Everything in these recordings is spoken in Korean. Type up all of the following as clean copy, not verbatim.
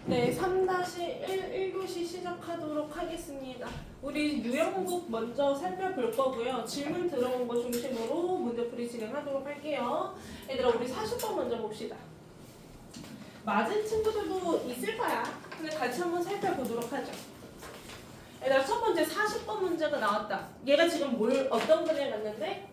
네, 3-1교시 시작하도록 하겠습니다. 우리 유형북 먼저 살펴볼 거고요. 질문 들어온 거 중심으로 문제풀이 진행하도록 할게요. 얘들아, 우리 40번 먼저 봅시다. 맞은 친구들도 있을 거야. 근데 같이 한번 살펴보도록 하죠. 얘들아, 첫 번째 40번 문제가 나왔다. 얘가 지금 어떤 근을 갖는데?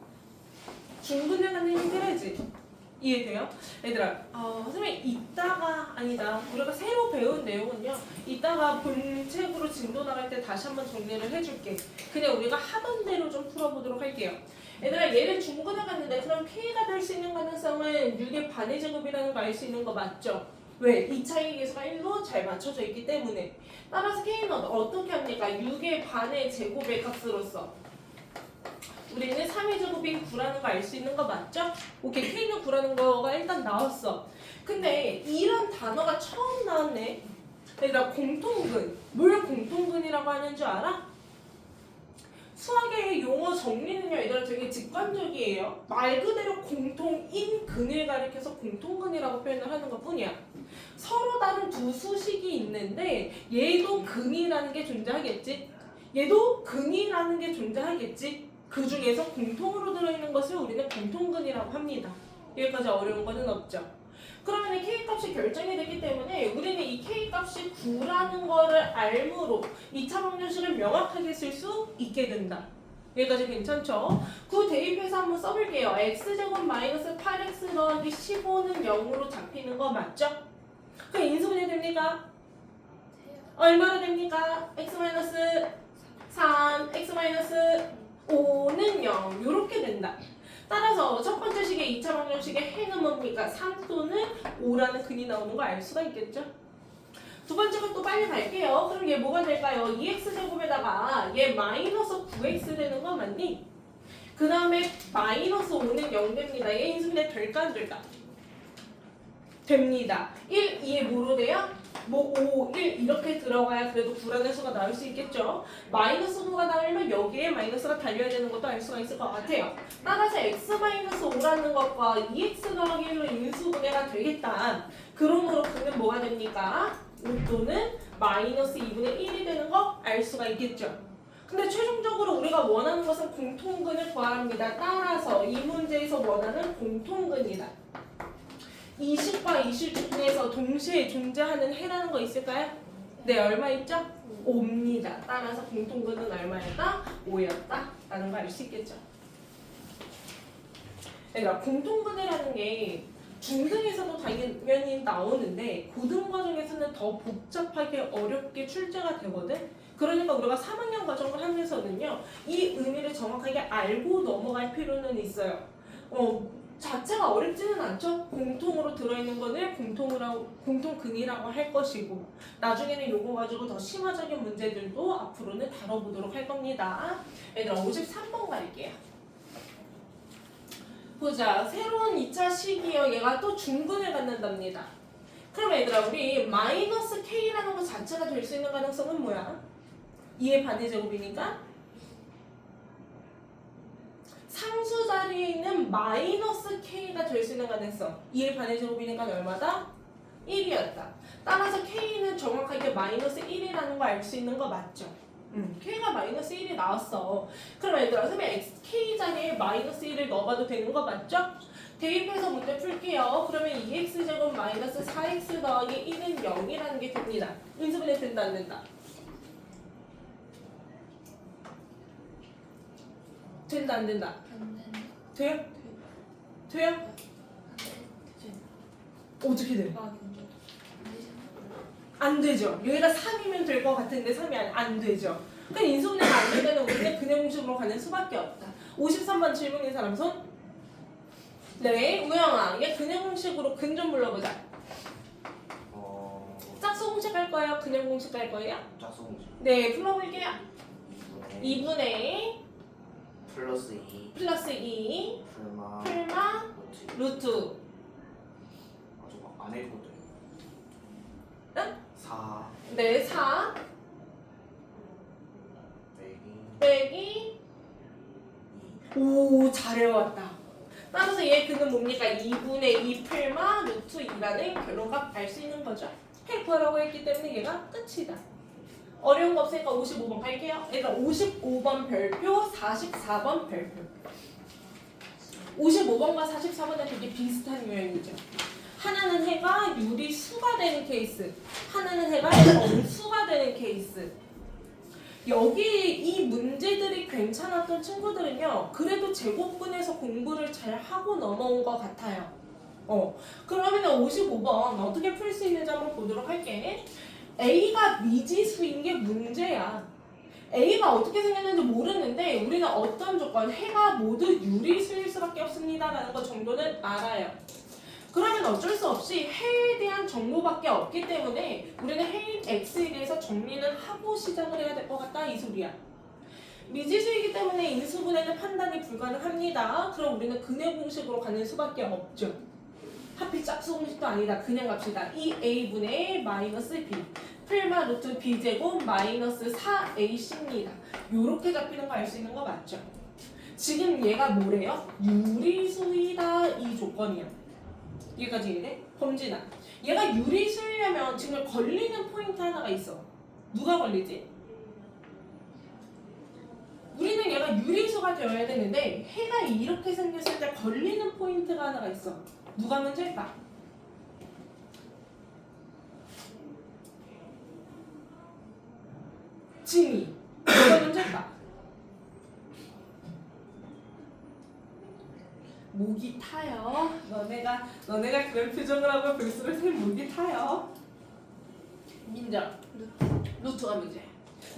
중근을 갖는 형태래지. 이해돼요? 얘들아, 선생님 이따가 아니다. 우리가 새로 배운 내용은요. 이따가 본책으로 진도 나갈 때 다시 한번 정리를 해줄게. 그냥 우리가 하던 대로 좀 풀어보도록 할게요. 얘들아, 얘를 중근을 갖는데 그럼 K가 될 수 있는 가능성은 6의 반의 제곱이라는 거 알 수 있는 거 맞죠? 왜? 2차의 계수가 1로 잘 맞춰져 있기 때문에. 따라서 K는 어떻게 합니까? 6의 반의 제곱의 값으로서 우리는 3의 제곱이 9라는 거 알 수 있는 거 맞죠? 오케이, K는 9라는 거가 일단 나왔어. 근데 이런 단어가 처음 나왔네. 얘들아, 공통근. 뭘 공통근이라고 하는 줄 알아? 수학의 용어 정리는요, 얘들아 되게 직관적이에요. 말 그대로 공통인 근을 가리켜서 공통근이라고 표현을 하는 것 뿐이야. 서로 다른 두 수식이 있는데 얘도 근이라는 게 존재하겠지? 얘도 근이라는 게 존재하겠지? 그 중에서 공통으로 들어있는 것을 우리는 공통근이라고 합니다. 여기까지 어려운 거는 없죠. 그러면 K값이 결정이 되기 때문에 우리는 이 K값이 9라는 거를 알므로 2차 방정식을 명확하게 쓸 수 있게 된다. 여기까지 괜찮죠? 9 대입해서 한번 써볼게요. x제곱 마이너스 8x 더하기 15는 0으로 잡히는 거 맞죠? 그럼 인수분해 됩니까? 얼마나 됩니까? x 마이너스 3, x 마이너스 5는 0 이렇게 된다. 따라서 첫 번째 식의 2차 방정식의 해는 뭡니까? 3 또는 5라는 근이 나오는 거 알 수가 있겠죠? 두 번째 것도 빨리 갈게요. 그럼 얘 뭐가 될까요? 2x제곱에다가 얘 마이너스 9x 되는 거 맞니? 그 다음에 마이너스 5는 0 됩니다. 얘 인수분해 될까 안 될까? 됩니다. 1, 2에 뭐로 돼요? 5, 1 이렇게 들어가야 그래도 9라는 수가 나올 수 있겠죠. 마이너스 9가 나오려면 여기에 마이너스가 달려야 되는 것도 알 수가 있을 것 같아요. 따라서 x-5라는 것과 2x 더하기 1로 인수분해가 되겠다. 그러므로 그는 뭐가 됩니까? 5 또는 마이너스 2분의 1이 되는 거 알 수가 있겠죠. 근데 최종적으로 우리가 원하는 것은 공통근을 구합니다. 따라서 이 문제에서 원하는 공통근이다. 이식과 이실 중에서 동시에 존재하는 해라는 거 있을까요? 네, 얼마 있죠? 5입니다. 따라서 공통근은 얼마였다? 5였다. 라는 거 알 수 있겠죠. 그러니까 공통근이라는 게 중등에서도 당연히 나오는데 고등과정에서는 더 복잡하게 어렵게 출제가 되거든. 그러니까 우리가 3학년 과정을 하면서는요. 이 의미를 정확하게 알고 넘어갈 필요는 있어요. 자체가 어렵지는 않죠. 공통으로 들어있는 거는 공통근이라고 할 것이고 나중에는 요거 가지고 더 심화적인 문제들도 앞으로는 다뤄보도록 할 겁니다. 얘들아 53번 갈게요. 보자. 새로운 2차 식이요. 얘가 또 중근을 갖는답니다. 그럼 얘들아 우리 마이너스 K라는 거 자체가 될 수 있는 가능성은 뭐야? 2의 반의 제곱이니까 상수 자리에 있는 마이너스 K가 될 수 있는 가능성 2의 반의 제곱이니까 얼마다? 1이었다. 따라서 K는 정확하게 마이너스 1이라는 거 알 수 있는 거 맞죠? K가 마이너스 1이 나왔어. 그럼 얘들아 선생님 K 자리에 마이너스 1을 넣어봐도 되는 거 맞죠? 대입해서 문제 풀게요. 그러면 2x제곱 마이너스 4x 더하기 1은 0이라는 게 됩니다. 인수분해 된다 안 된다? 된다 안 된다? 돼요? 돼요? 어떻게 돼? 안 되죠. 여기가 3이면 될 것 같은데 3이 안 되죠. 그럼 인수분해가 안 될 때는 우리는 근해 공식으로 가는 수밖에 없다. 53번 질문인 사람 손? 네, 우영아. 얘 근해 공식으로 근 좀 불러보자. 짝수 공식 할 거예요? 근해 공식 할 거예요? 짝수 공식. 네, 불러볼게요. 2분의 플러스 2 플러스 2 풀마 풀마 루트 저거 안 읽어도 돼. 응? 4 네, 4 빼기 2 오, 잘해왔다. 따라서 얘 그는 뭡니까? 2분의 2 풀마 루트 2라는 결론값 알 수 있는 거죠. 구하라고 했기 때문에 얘가 끝이다. 어려운 거 없으니까 55번 갈게요. 얘들아 55번 별표, 44번 별표. 55번과 44번은 되게 비슷한 유형이죠. 하나는 해가 유리수가 되는 케이스, 하나는 해가 정수가 되는 케이스. 여기 이 문제들이 괜찮았던 친구들은요, 그래도 제곱근에서 공부를 잘 하고 넘어온 것 같아요. 그러면 55번 어떻게 풀 수 있는지 한번 보도록 할게. A가 미지수인 게 문제야. A가 어떻게 생겼는지 모르는데 우리는 어떤 조건, 해가 모두 유리수일 수밖에 없습니다 라는 것 정도는 알아요. 그러면 어쩔 수 없이 해에 대한 정보밖에 없기 때문에 우리는 해인 X에 대해서 정리는 하고 시작을 해야 될 것 같다 이 소리야. 미지수이기 때문에 인수분해는 판단이 불가능합니다. 그럼 우리는 근해 공식으로 가는 수밖에 없죠. 하필 짝수 공식도 아니다. 그냥 갑시다. 2a분의 마이너스 b 풀마 루트 b제곱 마이너스 4ac입니다. 요렇게 잡히는 거 알 수 있는 거 맞죠? 지금 얘가 뭐래요? 유리수이다 이 조건이야. 여기까지 이해돼? 범진아, 얘가 유리수이려면 지금 걸리는 포인트 하나가 있어. 누가 걸리지? 우리는 얘가 유리수가 되어야 되는데 해가 이렇게 생겼을 때 걸리는 포인트가 하나가 있어. 누가 문제일까? 진이. 누가 문제일까? 목이 타요. 너네가 그런 표정을 하고 볼수록 쌤 목이 타요. 민정. 루트가 문제.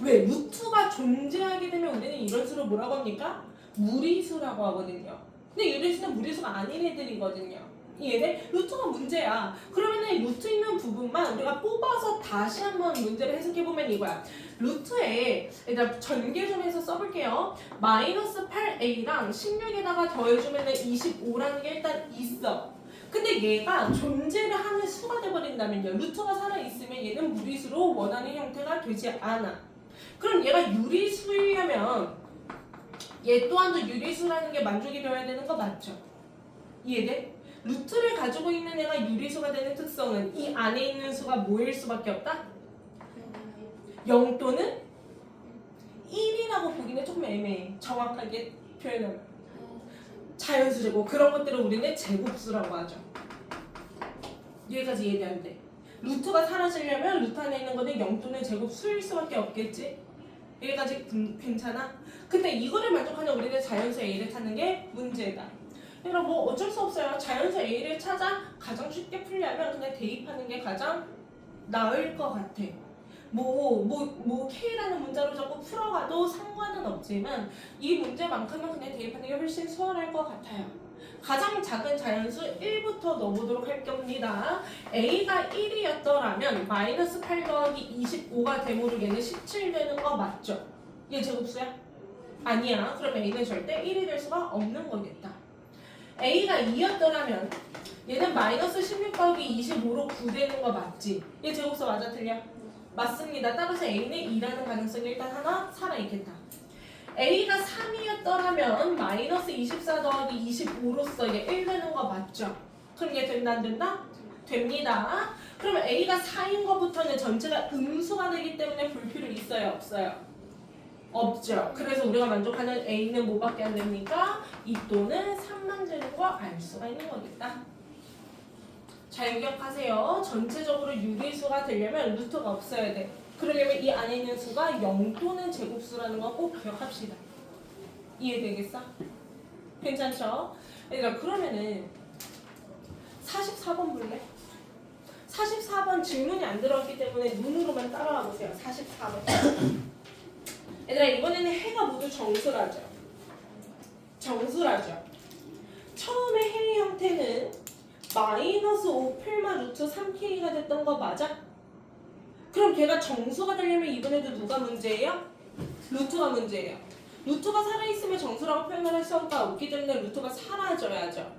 왜? 루트가 존재하게 되면 우리는 이런 수를 뭐라고 합니까? 무리수라고 하거든요. 근데 유리수는 무리수가 아닌 애들이거든요. 이해돼? 루트가 문제야. 그러면은 루트 있는 부분만 우리가 뽑아서 다시 한번 문제를 해석해보면 이거야. 루트에 일단 전개 좀 해서 써볼게요. 마이너스 8a랑 16에다가 더해주면은 25라는 게 일단 있어. 근데 얘가 존재를 하는 수가 돼버린다면요. 루트가 살아있으면 얘는 무리수로 원하는 형태가 되지 않아. 그럼 얘가 유리수이려면 얘 또한도 유리수라는 게 만족이 되어야 되는 거 맞죠? 이해돼? 루트를 가지고 있는 애가 유리수가 되는 특성은 이 안에 있는 수가 뭐일 수밖에 없다? 0 또는 1이라고 보기는 조금 애매해. 정확하게 표현하면 자연수제곱, 그런 것들을 우리는 제곱수라고 하죠. 여기까지 이해되는데 루트가 사라지려면 루트 안에 있는 거는 0 또는 제곱수일 수밖에 없겠지? 여기까지 괜찮아? 근데 이거를 만족하는 우리는 자연수 A를 찾는 게 문제다. 그러니까 뭐 어쩔 수 없어요. 자연수 A를 찾아 가장 쉽게 풀려면 그냥 대입하는 게 가장 나을 것 같아. K라는 문자로 자꾸 풀어가도 상관은 없지만 이 문제만큼은 그냥 대입하는 게 훨씬 수월할 것 같아요. 가장 작은 자연수 1부터 넣어보도록 할 겁니다. A가 1이었더라면 마이너스 8 더하기 25가 되므로 얘는 17 되는 거 맞죠? 얘 제곱수야? 아니야. 그럼 A는 절대 1이 될 수가 없는 거겠다. A가 2였더라면 얘는 마이너스 16 더하기 25로 9 되는 거 맞지? 얘 제곱수 맞아 틀려? 맞습니다. 따라서 A는 2라는 가능성이 일단 하나 살아있겠다. A가 3이었더라면 마이너스 24 더하기 25로서 얘 1 되는 거 맞죠? 그럼 얘 된다 안 된다? 됩니다. 그러면 A가 4인 거부터는 전체가 음수가 되기 때문에 볼 필요 있어요? 없어요? 없죠. 그래서 우리가 만족하는 A는 뭐밖에 안 됩니까? 2 또는 3만 되는 거 알 수가 있는 거겠다. 잘 기억하세요. 전체적으로 유리수가 되려면 루트가 없어야 돼. 그러려면 이 안에 있는 수가 0 또는 제곱수라는 거 꼭 기억합시다. 이해되겠어? 괜찮죠? 얘들아 그러면은 44번 볼래? 44번 질문이 안 들어왔기 때문에 눈으로만 따라와 보세요. 44번. 얘들아 이번에는 해가 모두 정수라죠. 정수라죠. 처음에 해의 형태는 마이너스 5 풀마 루트 3k가 됐던 거 맞아? 그럼 걔가 정수가 되려면 이번에도 누가 문제예요? 루트가 문제예요. 루트가 살아있으면 정수라고 표현을 할 수가 없기 때문에 루트가 사라져야죠.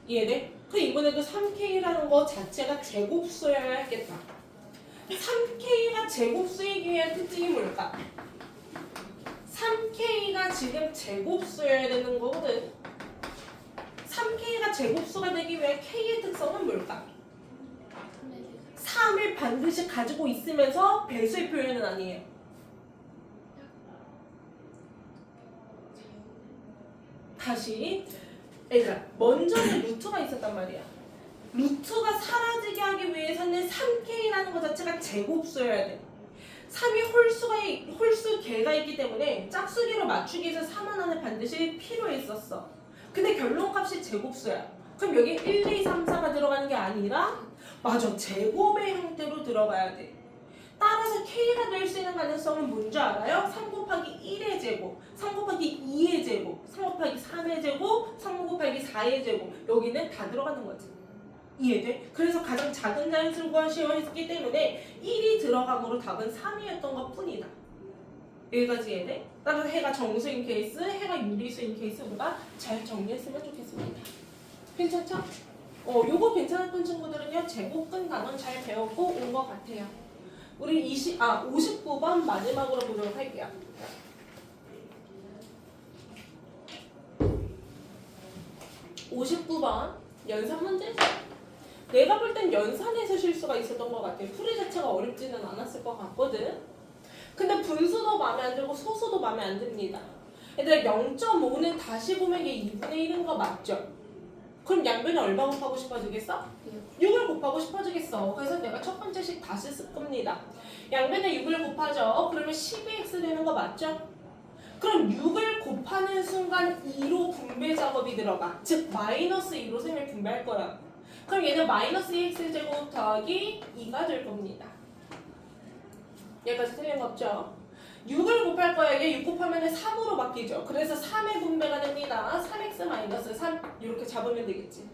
이해돼? 그럼 이번에도 3k라는 거 자체가 제곱수여야 했겠다. 3k가 제곱수이기 위한 특징이 뭘까? 3k가 지금 제곱수여야 되는 거거든. 3k가 제곱수가 되기 위해 k의 특성은 뭘까? 3을 반드시 가지고 있으면서 배수의 표현은 아니에요. 다시 얘들아, 먼저는 루트가 있었단 말이야. 루트가 사라지게 하기 위해서는 3K라는 것 자체가 제곱수여야 돼. 3이 홀수 개가 있기 때문에 짝수기로 맞추기 위해서 3 하나는 반드시 필요했었어. 근데 결론값이 제곱수야. 그럼 여기 1, 2, 3, 4가 들어가는 게 아니라 맞아, 제곱의 형태로 들어가야 돼. 따라서 K가 될 수 있는 가능성은 뭔지 알아요? 3 곱하기 1의 제곱, 3 곱하기 2의 제곱, 3 곱하기 3의 제곱, 3 곱하기 4의 제곱. 여기는 다 들어가는 거지. 이해돼? 그래서 가장 작은 자연수를 구하시오 했기 때문에 1이 들어감으로 답은 3이었던 것 뿐이다. 여기까지 이해돼? 따라서 해가 정수인 케이스, 해가 유리수인 케이스 우리가 잘 정리했으면 좋겠습니다. 괜찮죠? 요거 괜찮았던 친구들은요, 제곱근 단원 잘 배웠고 온 것 같아요. 우리 59번 마지막으로 보도록 할게요. 59번 연산 문제. 내가 볼 땐 연산에서 실수가 있었던 것 같아. 풀이 자체가 어렵지는 않았을 것 같거든. 근데 분수도 마음에 안 들고 소수도 마음에 안 듭니다. 얘들아, 0.5는 다시 보면 얘 2분의 1인 거 맞죠? 그럼 양변에 얼마 곱하고 싶어지겠어? 6을 곱하고 싶어지겠어. 그래서 내가 첫 번째 식 다시 쓸 겁니다. 양변에 6을 곱하죠. 그러면 12x 되는 거 맞죠? 그럼 6을 곱하는 순간 2로 분배 작업이 들어가. 즉 마이너스 2로 셈을 분배할 거야. 그럼 얘는 마이너스 2x 제곱 더하기 2가 될 겁니다. 얘까지 틀린 거 없죠? 6을 곱할 거야. 얘 6 곱하면 3으로 바뀌죠. 그래서 3의 분배가 됩니다. 3x 마이너스 3 이렇게 잡으면 되겠지.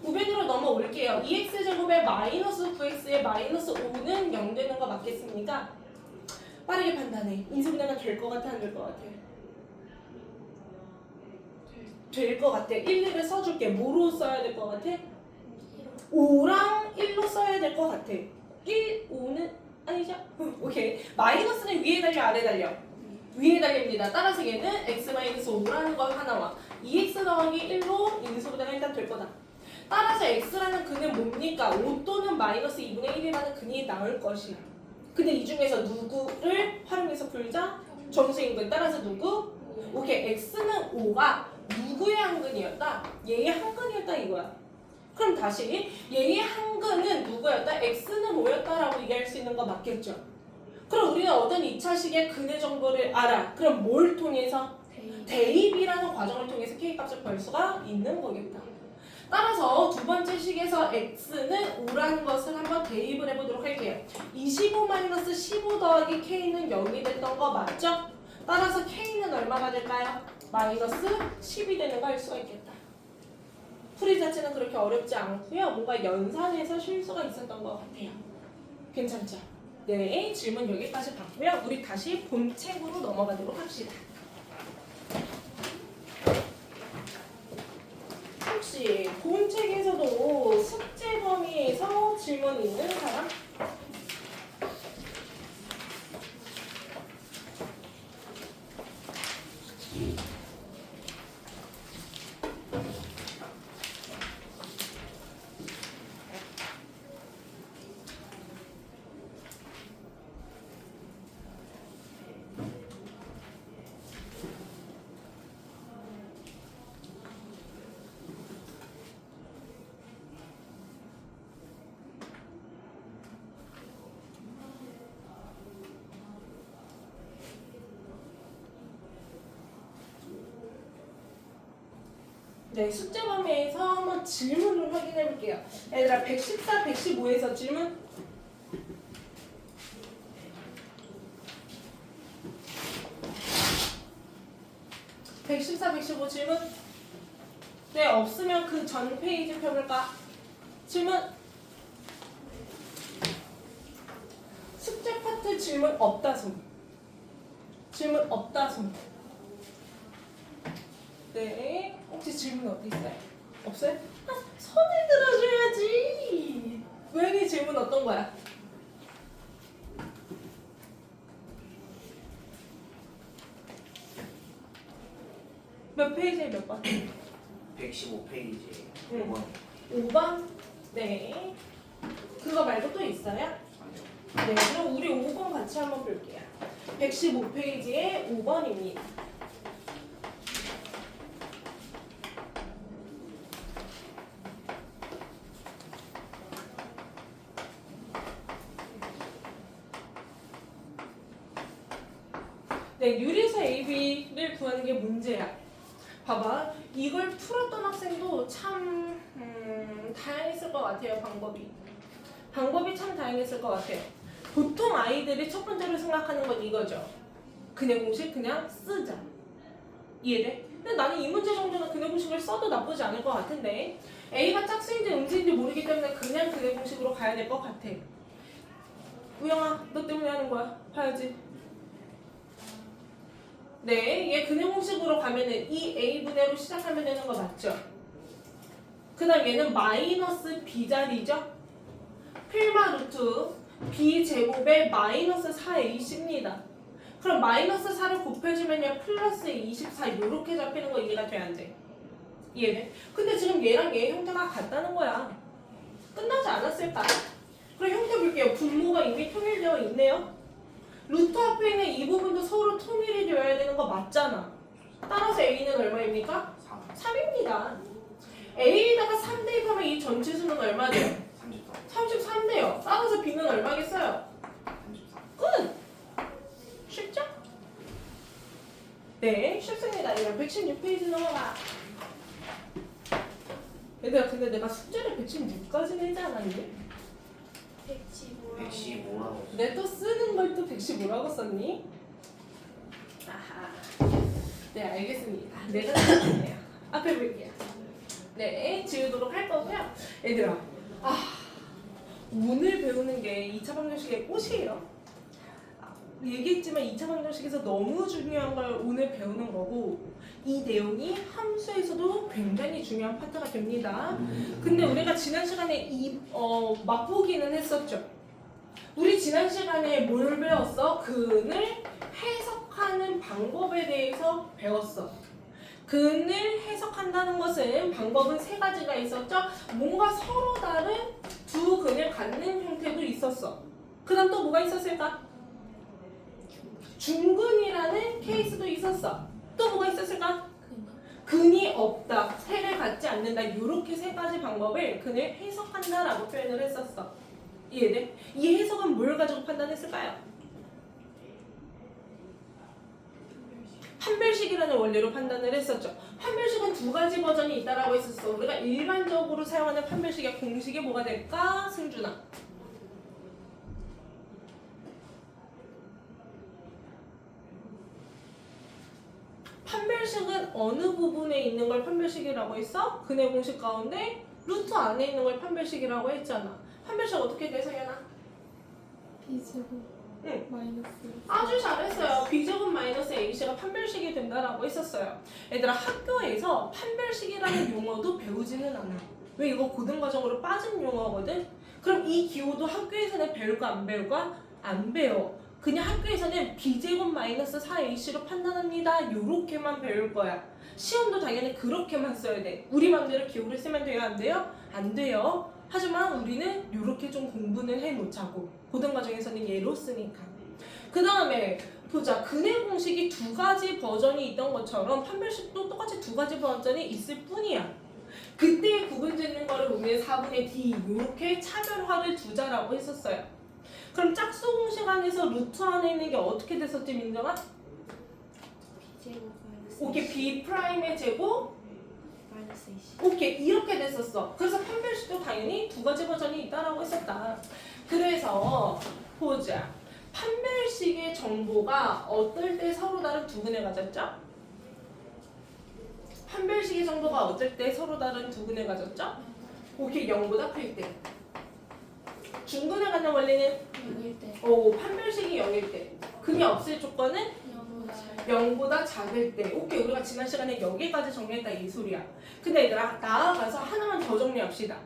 우변으로 넘어올게요. 2x제곱에 마이너스 9x에 마이너스 5는 0 되는 거 맞겠습니까? 빠르게 판단해. 인수분해가 될 것 같아, 안 될 것 같아? 될 것 같아. 1, 1을 써줄게. 뭐로 써야 될 것 같아? 5랑 1로 써야 될 것 같아. 1, 5는 아니죠? 오케이. 마이너스는 위에 달려, 아래 달려? 위에 달립니다. 따라서 얘는 x-5라는 거 하나와 2x 더하기 1로 인수분해가 일단 될 거다. 따라서 x라는 근은 뭡니까? 5 또는 마이너스 2분의 1이라는 근이 나올 것이야. 근데 이 중에서 누구를 활용해서 풀자? 정수인근. 따라서 누구? 오케이. x는 5가 누구의 한근이었다? 얘의 한근이었다 이거야. 그럼 다시 얘의 한근은 누구였다? x는 5였다라고 얘기할 수 있는 거 맞겠죠? 그럼 우리는 어떤 2차식의 근의 정보를 알아. 그럼 뭘 통해서? 대입이라는 과정을 통해서 k값을 구할 수가 있는 거겠다. 따라서 두 번째 식에서 x는 5라는 것을 한번 대입을 해보도록 할게요. 25-15 더하기 k는 0이 됐던 거 맞죠? 따라서 k는 얼마가 될까요? 마이너스 10이 되는 거 알 수가 있겠다. 풀이 자체는 그렇게 어렵지 않고요. 뭔가 연산에서 실수가 있었던 것 같아요. 괜찮죠? 네, 질문 여기까지 봤고요. 우리 다시 본책으로 넘어가도록 합시다. 혹시 본책에서도 숙제 범위에서 질문 있는 사람? 네, 숙제 범위에서 한번 질문을 확인해 볼게요. 얘들아, 114, 115에서 질문. (114, 115) 질문. 네, 없으면 그 전 페이지 펴볼까? 질문. 숙제 파트 질문 없다 손. 질문 없다 손. 네, 혹시 질문 어디 있어요? 없어요? 아, 손을 들어줘야지. 고양이 질문 어떤 거야? 몇 페이지에 몇 번? 115페이지 응. 5번. 5번? 네. 그거 말고 또 있어요? 아니요. 네, 그럼 우리 5번 같이 한번 볼게요. 115페이지에 5번입니다. 네, 유리수 AB를 구하는 게 문제야. 봐봐, 이걸 풀었던 학생도 참 다양했을 것 같아요. 방법이 참 다양했을 것 같아요. 보통 아이들이 첫 번째로 생각하는 건 이거죠. 근해 공식 그냥 쓰자. 이해돼? 근데 나는 이 문제 정도는 근해 공식을 써도 나쁘지 않을 것 같은데 A가 짝수인지 음수인지 모르기 때문에 그냥 근해 공식으로 가야 될 것 같아. 우영아, 너 때문에 하는 거야. 봐야지. 네, 얘 근해 공식으로 가면은 이 A분해로 시작하면 되는 거 맞죠? 그 다음 얘는 마이너스 B자리죠? 필마 루트 B제곱에 마이너스 4AC입니다. 그럼 마이너스 4를 곱해주면요 플러스 24 이렇게 잡히는 거 이해가 돼 안 돼? 이해돼? 근데 지금 얘랑 얘 형태가 같다는 거야. 끝나지 않았을까? 그럼 형태 볼게요. 분모가 이미 통일되어 있네요. 루트 앞에 있는 이 부분도 서로 통일이 되어야 되는 거 맞잖아. 따라서 A는 얼마입니까? 3. 3입니다. A에다가 3 대입하면 이 전체 수는 얼마 돼요? 34. 33대요. 따라서 B는 얼마겠어요? 34. 끝! 쉽죠? 네, 쉽습니다. 이거 116페이지 넘어가. 얘들아, 근데 내가 숙제를 116까지 내지 않았니? 115라고. 내 또 쓰는 걸 또 115라고 썼니? 아하. 네, 알겠습니다. 내가 썼네요. 앞에 볼게요. 네, 지우도록 할 거고요. 얘들아, 오늘 배우는 게 2차 방정식의 꽃이에요. 얘기했지만 2차 방정식에서 너무 중요한 걸 오늘 배우는 거고 이 내용이 함수에서도 굉장히 중요한 파트가 됩니다. 근데 우리가 지난 시간에 맛보기는 했었죠. 우리 지난 시간에 뭘 배웠어? 근을 해석하는 방법에 대해서 배웠어. 근을 해석한다는 것은 방법은 세 가지가 있었죠. 뭔가 서로 다른 두 근을 갖는 형태도 있었어. 그 다음 또 뭐가 있었을까? 중근이라는 케이스도 있었어. 또 뭐가 있었을까? 근이 없다, 해를 갖지 않는다. 이렇게 세 가지 방법을 근을 해석한다라고 표현을 했었어. 이해돼? 이 해석은 뭘 가지고 판단했을까요? 판별식이라는 원리로 판단을 했었죠. 판별식은 두 가지 버전이 있다라고 했었어. 우리가 일반적으로 사용하는 판별식의 공식이 뭐가 될까? 승준아. 판별식은 어느 부분에 있는 걸 판별식이라고 했어? 근해 공식 가운데 루트 안에 있는 걸 판별식이라고 했잖아. 판별식 어떻게 돼, 서연아? B제곱 응. 마이너스 아주 잘했어요. B제곱 마이너스 AC가 판별식이 된다라고 했었어요. 얘들아, 학교에서 판별식이라는 용어도 배우지는 않아. 왜? 이거 고등과정으로 빠진 용어거든? 그럼 이 기호도 학교에서는 배울까 안 배울까? 안 배워. 그냥 학교에서는 B제곱 마이너스 4AC로 판단합니다. 요렇게만 배울 거야. 시험도 당연히 그렇게만 써야 돼. 우리 맘대로 기호를 쓰면 돼요? 안 돼요? 안 돼요. 하지만 우리는 요렇게 좀 공부는 해놓자고. 고등과정에서는 예로 쓰니까. 그 다음에 보자. 근해 공식이 두 가지 버전이 있던 것처럼 판별식도 똑같이 두 가지 버전이 있을 뿐이야. 그때 구분 짓는 거를 보면 4분의 D 요렇게 차별화를 두자라고 했었어요. 그럼 짝수 공식 안에서 루트 안에 있는 게 어떻게 됐었지, 민정아? B제곱 마이너스 오케이, B 프라임의 제곱. 마이너스 AC 오케이, 이렇게 됐었어. 그래서 판별식도 당연히 두 가지 버전이 있다라고 했었다. 그래서 보자. 판별식의 정보가 어떨 때 서로 다른 두 근을 가졌죠? 판별식의 정보가 어떨 때 서로 다른 두 근을 가졌죠? 오케이, 0보다 클 때. 중근을 갖는 원리는 0일 때 판별식이 0일 때. 근이 없을 조건은 0보다 작을 때. 오케이, 우리가 지난 시간에 여기까지 정리했다 이 소리야. 근데 얘들아, 나아가서 하나만 더 정리합시다.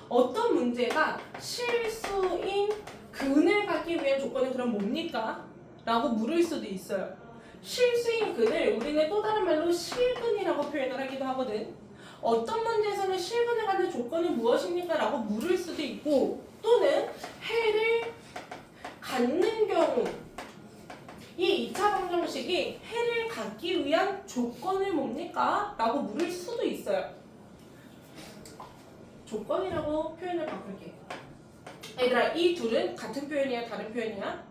어떤 문제가 실수인 근을 갖기 위한 조건은 그럼 뭡니까? 라고 물을 수도 있어요. 실수인 근을 우리는 또 다른 말로 실근이라고 표현을 하기도 하거든. 어떤 문제에서는 실근을 갖는 조건이 무엇입니까? 라고 물을 수도 있고 또는 해를 갖는 경우 이 2차 방정식이 해를 갖기 위한 조건을 뭡니까? 라고 물을 수도 있어요. 조건이라고 표현을 바꿀게. 얘들아, 이 둘은 같은 표현이야? 다른 표현이야?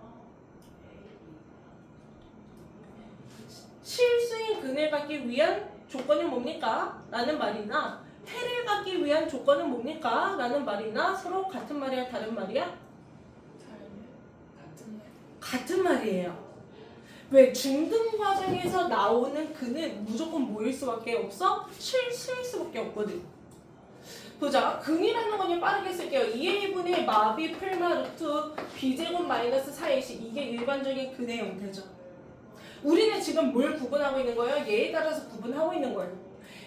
실수인 근을 갖기 위한 조건은 뭡니까? 라는 말이나 해를 갖기 위한 조건은 뭡니까? 라는 말이나 서로 같은 말이야? 다른 말이야? 같은 말이에요. 왜? 중등 과정에서 나오는 근은 무조건 뭐일 수밖에 없어? 실수일 수밖에 없거든. 보자. 근이라는 거는 빠르게 쓸게요. 2a분의 마비 풀마 루트 b제곱 마이너스 4ac 이게 일반적인 근의 형태죠. 우리는 지금 뭘 구분하고 있는 거예요? 얘에 따라서 구분하고 있는 거예요.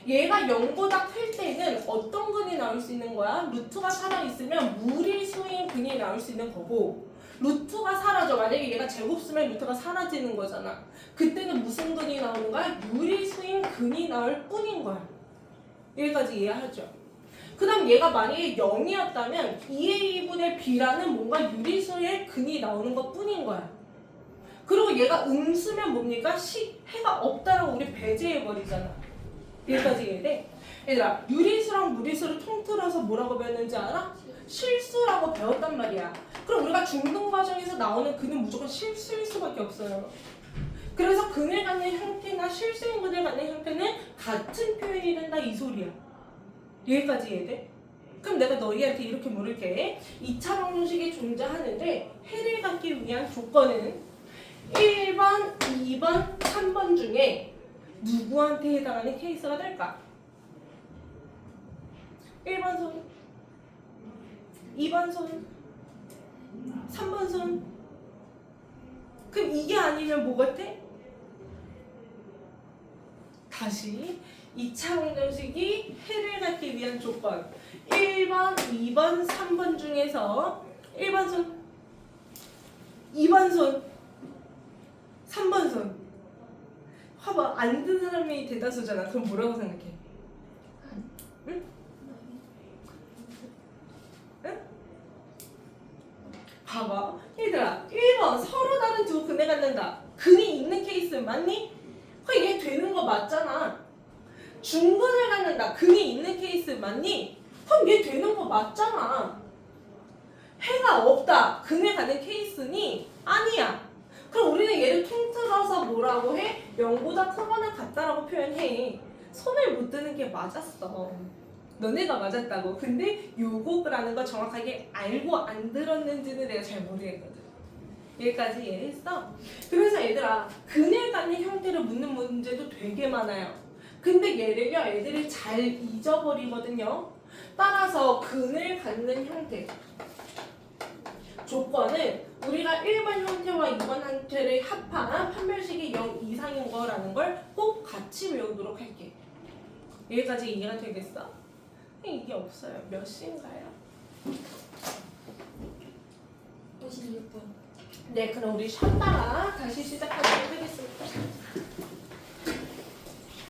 얘가 0보다 클 때는 어떤 근이 나올 수 있는 거야? 루트가 살아있으면 무리수인 근이 나올 수 있는 거고 루트가 사라져. 만약에 얘가 제곱 쓰면 루트가 사라지는 거잖아. 그때는 무슨 근이 나오는 거야? 유리수인 근이 나올 뿐인 거야. 여기까지 이해하죠? 그 다음 얘가 만약에 0이었다면 2a분의 b라는 뭔가 유리수의 근이 나오는 것 뿐인 거야. 그리고 얘가 음수면 뭡니까? 해가 없다라고 우리 배제해버리잖아. 여기까지 이해돼? 얘들아, 유리수랑 무리수를 통틀어서 뭐라고 배웠는지 알아? 실수라고 배웠단 말이야. 그럼 우리가 중등 과정에서 나오는 근은 무조건 실수일 수밖에 없어요. 그래서 근을 갖는 형태나 실수인 근을 갖는 형태는 같은 표현이 된다 이 소리야. 여기까지 이해돼? 그럼 내가 너희한테 이렇게 물을게. 2차 방정식이 존재하는데 해를 갖기 위한 조건은 1번, 2번, 3번 중에 누구한테 해당하는 케이스가 될까? 1번 손, 2번 손, 3번 손. 그럼 이게 아니면 뭐 같아? 다시 2차 방정식이 해를 갖기 위한 조건 1번, 2번, 3번 중에서 1번 손, 2번 손, 3번 손. 봐봐, 안 든 사람이 대다수잖아. 그럼 뭐라고 생각해? 응? 응? 봐봐, 얘들아, 1번 서로 다른 두 근을 갖는다. 근이 있는 케이스 맞니? 그럼 얘 되는 거 맞잖아. 중근을 갖는다. 근이 있는 케이스 맞니? 그럼 얘 되는 거 맞잖아. 해가 없다. 근을 갖는 케이스니? 아니야. 그럼 우리는 얘를 통틀어서 뭐라고 해? 0보다 크거나 같다라고 표현해. 손을 못 드는 게 맞았어. 너네가 맞았다고. 근데 요거라는 거 정확하게 알고 안 들었는지는 내가 잘 모르겠거든. 여기까지 이해했어? 그래서 얘들아, 근을 갖는 형태를 묻는 문제도 되게 많아요. 근데 얘를요, 애들이 잘 잊어버리거든요. 따라서 근을 갖는 형태 조건은 우리가 1번 형태와 2번 형태를 합한 판별식이 0 이상인 거라는 걸 꼭 같이 외우도록 할게. 여기까지 이해가 되겠어? 이게 없어요. 몇 시인가요? 56번. 네, 그럼 우리 쉬었다가 다시 시작하도록 하겠습니다.